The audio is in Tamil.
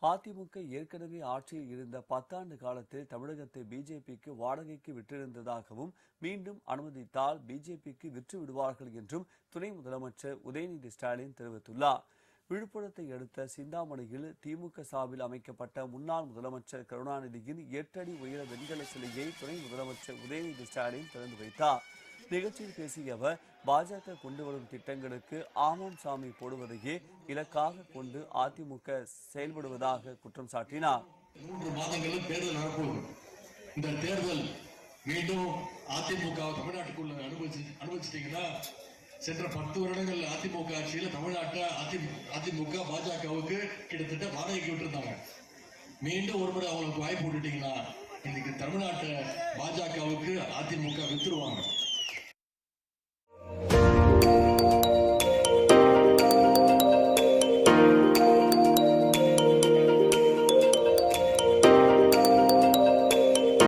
அதிமுக ஏற்கனவே ஆட்சியில் இருந்த 10 ஆண்டு காலத்தில் தமிழகத்தை பிஜேபிக்கு வாடகைக்கு விட்டிருந்ததாகவும் மீண்டும் அனுமதித்தால் பிஜேபிக்கு விற்று விடுவார்கள் என்றும் துணை முதலமைச்சர் உதயநிதி ஸ்டாலின் தெரிவித்துள்ளார். விழுப்புரத்தை அடுத்த சிந்தாமணியில் திமுக சார்பில் அமைக்கப்பட்ட முன்னாள் முதலமைச்சர் கருணாநிதியின் 8 அடி உயர வெண்கல சிலையை துணை முதலமைச்சர் உதயநிதி ஸ்டாலின் திறந்து வைத்தார். நிகழ்ச்சியில் பேசிய அவர், பாஜக கொண்டு வரும் திட்டங்களுக்கு ஆமாம் சாமி போடுவதையே இலக்காக கொண்டு அதிமுக செயல்படுவதாக குற்றம் சாட்டினார். 3 மாதங்களில் தேர்தல் நடப்போம். இந்த தேர்தல் மீண்டும் அதிமுக தமிழ்நாட்டுக்குள்ள அனுபவிச்சிட்டீங்கன்னா, சென்ற 10 வருடங்கள் அதிமுக ஆட்சியில் தமிழ்நாட்டை அதிமுக பாஜகவுக்கு கிட்டத்தட்ட வாடகைக்கு விட்டுருந்தாங்க. மீண்டும் ஒரு முறை அவங்களுக்கு வாய்ப்பு விட்டுட்டீங்கன்னா இன்னைக்கு தமிழ்நாட்டை பாஜகவுக்கு அதிமுக வித்துருவாங்க.